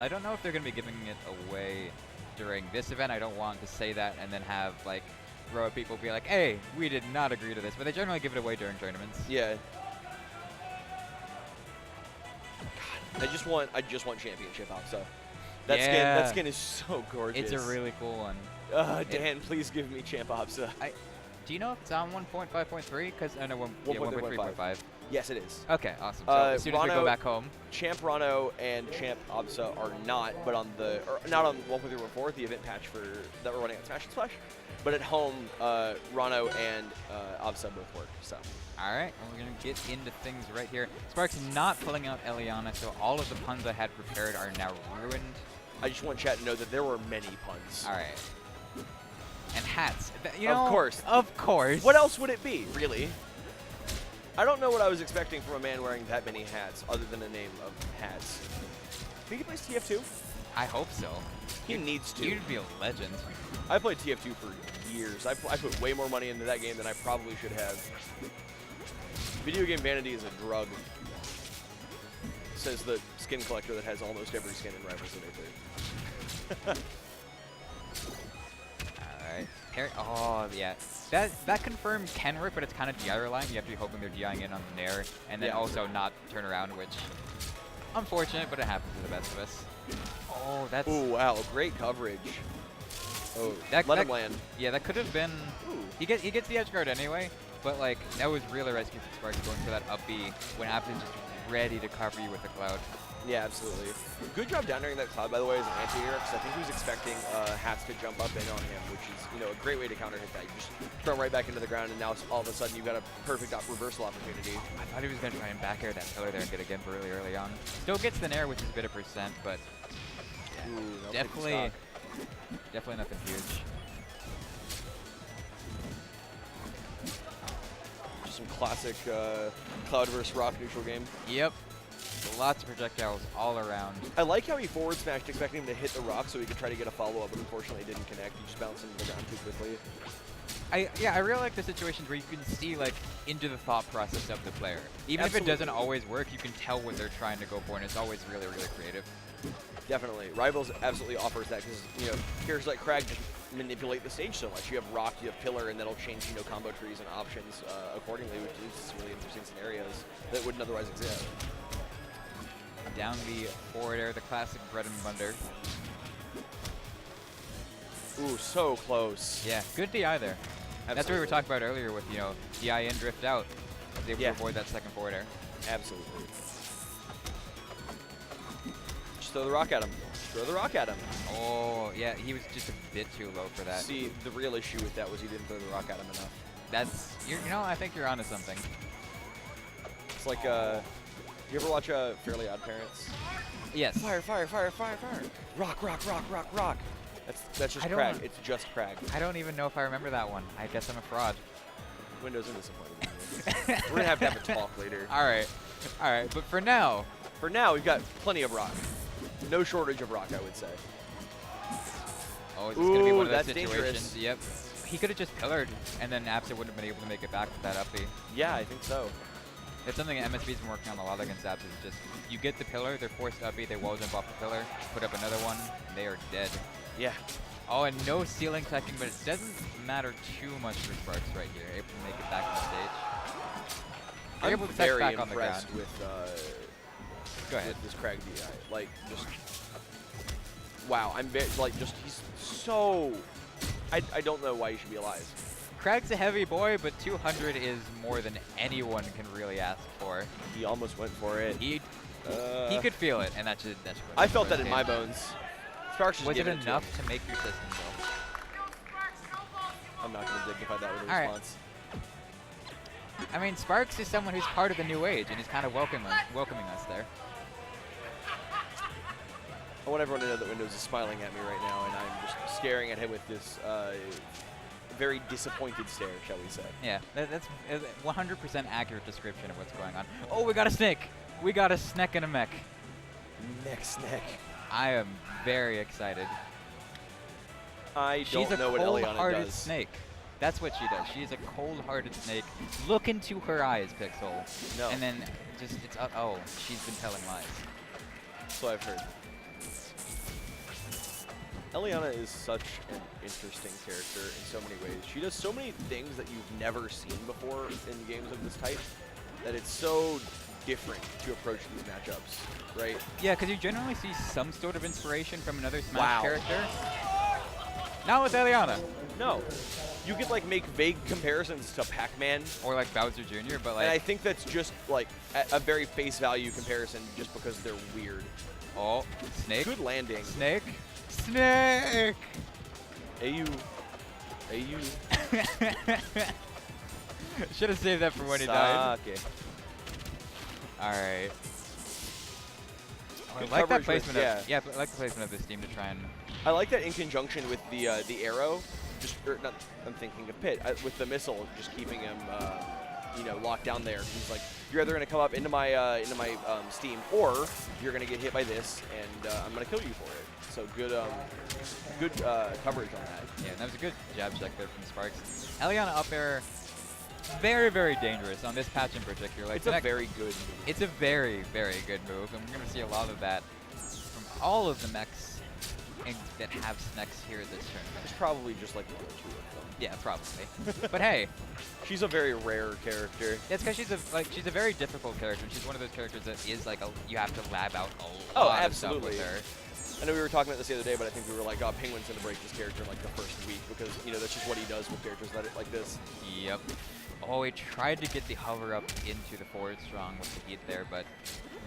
I don't know if they're going to be giving it away during this event. I don't want to say that and then have, like, row people be like, hey, we did not agree to this. But they generally give it away during tournaments. Yeah. God, I just want championship Absa. That skin is so gorgeous. It's a really cool one. Dan, please give me champ Absa. Do you know if it's on 1.5.3? Because I know 1.3.5. Yes, it is. Okay, awesome. So as soon as we go back home, Champ Rano and Champ Absa are not, but on not on 1.3.4, the event patch that we're running at Smash and Splash. But at home, Rano and Absa both work. So. All right, and we're gonna get into things right here. Sparx not pulling out Elliana, so all of the puns I had prepared are now ruined. I just want chat to know that there were many puns. All right. And Hatz. You know, of course. Of course. What else would it be, really? I don't know what I was expecting from a man wearing that many hats, other than the name of Hatz. Think he plays TF2? I hope so. He needs to. You'd be a legend. I played TF2 for years. I put way more money into that game than I probably should have. Video game vanity is a drug, says the skin collector that has almost every skin in Rivals Simulator. Alright. Oh, yeah. That confirmed can work, but it's kind of DI relying. You have to be hoping they're DIing in on the Nair, and then also not turn around, which, unfortunate, but it happens to the best of us. Oh, that's... Ooh, wow. Great coverage. Oh, let him land. Yeah, that could have been... Ooh. He gets the edge guard anyway, but, like, that was really risky for Sparx going for that up B when Absa is just ready to cover you with the cloud. Yeah, absolutely. Good job down airing that cloud, by the way, as an anti-air, because I think he was expecting Hatz to jump up in on him, which is, you know, a great way to counter hit that. You just throw him right back into the ground, and now all of a sudden you've got a perfect reversal opportunity. I thought he was going to try and back air that pillar there and get a Gimp really early on. Still gets the Nair, which is a bit of percent, but yeah, ooh, definitely nothing huge. Just some classic cloud versus rock neutral game. Yep. Lots of projectiles all around. I like how he forward smashed, expecting him to hit the rock so he could try to get a follow-up, but unfortunately it didn't connect. He just bounced into the ground too quickly. I really like the situations where you can see, like, into the thought process of the player. Even if it doesn't always work, you can tell what they're trying to go for, and it's always really, really creative. Definitely. Rivals absolutely offers that because, you know, characters like Kragg just manipulate the stage so much. You have rock, you have pillar, and that'll change, you know, combo trees and options accordingly, which is really interesting scenarios that wouldn't otherwise exist. Down the forward air, the classic bread and butter. Ooh, so close. Yeah, good DI there. Absolutely. That's what we were talking about earlier with, you know, DI in, drift out. They able to avoid that second forward air. Absolutely. Just throw the rock at him. Just throw the rock at him. Oh, yeah, he was just a bit too low for that. See, the real issue with that was he didn't throw the rock at him enough. That's, you know, I think you're onto something. It's like, you ever watch Fairly Odd Parents? Yes. Fire, fire, fire, fire, fire. Rock, rock, rock, rock, rock. That's just Kragg. It's just Kragg. I don't even know if I remember that one. I guess I'm a fraud. Windows are disappointed. We're going to have a talk later. All right. All right. But for now, we've got plenty of rock. No shortage of rock, I would say. Oh, is this going to be one of those situations? Dangerous. Yep. He could have just pillared, and then Absa wouldn't have been able to make it back with that up B. Yeah, I think so. It's something that MSB's been working on a lot against Absa. Is just, you get the pillar, they're forced up B, they wall jump off the pillar, put up another one, and they are dead. Yeah. Oh, and no ceiling teching, but it doesn't matter too much for Sparx right here. Able to make it back on the stage. I'm able to very back on the impressed ground. with Go ahead. this Kragg DI. Like, just wow. I'm very, like, just he's so. I don't know why he should be alive. Kragg's a heavy boy, but 200 is more than anyone can really ask for. He almost went for it. He could feel it, and that should. I felt that in my bones. Sparx just was it giving enough to make your system go? I'm not going to dignify that with a All response. Right. I mean, Sparx is someone who's part of the new age, and he's kind of welcoming us there. I want everyone to know that Windows is smiling at me right now, and I'm just staring at him with this very disappointed stare, shall we say. Yeah, that's 100% accurate description of what's going on. Oh, we got a snake! We got a snack and a mech. Mech snack. I am very excited. I don't know what Elliana does. She's a cold-hearted snake. That's what she does. She's a cold-hearted snake. Look into her eyes, Pixel. No. And then just, oh, she's been telling lies. That's what I've heard. Elliana is such an interesting character in so many ways. She does so many things that you've never seen before in games of this type that it's so different to approach these matchups, right? Yeah, because you generally see some sort of inspiration from another Smash character. Not with Elliana. No. You could like make vague comparisons to Pac-Man. Or like Bowser Jr., but like... And I think that's just like a very face value comparison just because they're weird. Oh, Snake. Good landing. Snake. Snake! AU. Should have saved that for when he died. Alright. I like that placement of, I like the placement of this team to try and... I like that in conjunction with the arrow, just, or not, I'm thinking of Pit, with the missile, just keeping him, you know, locked down there. He's like, you're either going to come up into my steam, or you're going to get hit by this, and I'm going to kill you for it. So good, good coverage on that. Yeah, and that was a good jab check there from Sparx. Elliana up there, very, very dangerous on this patch in particular. Like it's a very good move. It's a very, very good move, and we're going to see a lot of that from all of the mechs that have Snex here this tournament. There's probably just like 1 or 2 of them. Yeah, probably. But hey, she's a very rare character. It's because she's a very difficult character. She's one of those characters that is like you have to lab out a lot of stuff with her. I know we were talking about this the other day, but I think we were like, oh, Penguin's going to break this character in like the first week because, you know, that's just what he does with characters like this. Yep. Oh, he tried to get the hover up into the forward strong with the heat there, but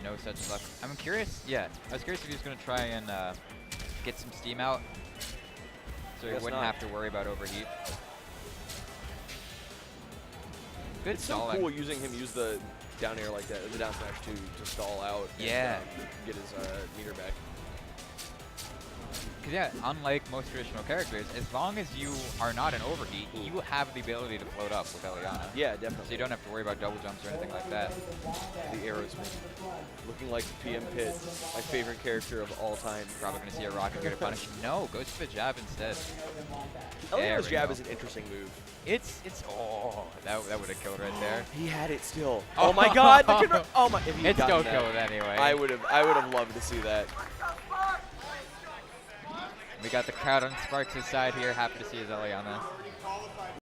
no such luck. I'm curious. Yeah, I was curious if he was going to try and get some steam out so he wouldn't have to worry about overheat. Good stalling. So cool using him use the down air like that, the down smash to stall out and get his meter back. Because yeah, unlike most traditional characters, as long as you are not in overheat, you have the ability to float up with Elliana. Yeah, definitely. So you don't have to worry about double jumps or anything like that. The arrows, looking like PM Pit, my favorite character of all time. Probably going to see a rocket get a punish. No, goes for the jab instead. Elliana's jab is an interesting move. Oh, that would have killed right there. He had it still. Oh my God! Oh my! If it still killed anyway. I would have loved to see that. We got the crowd on Sparks' side here. Happy to see his Elliana.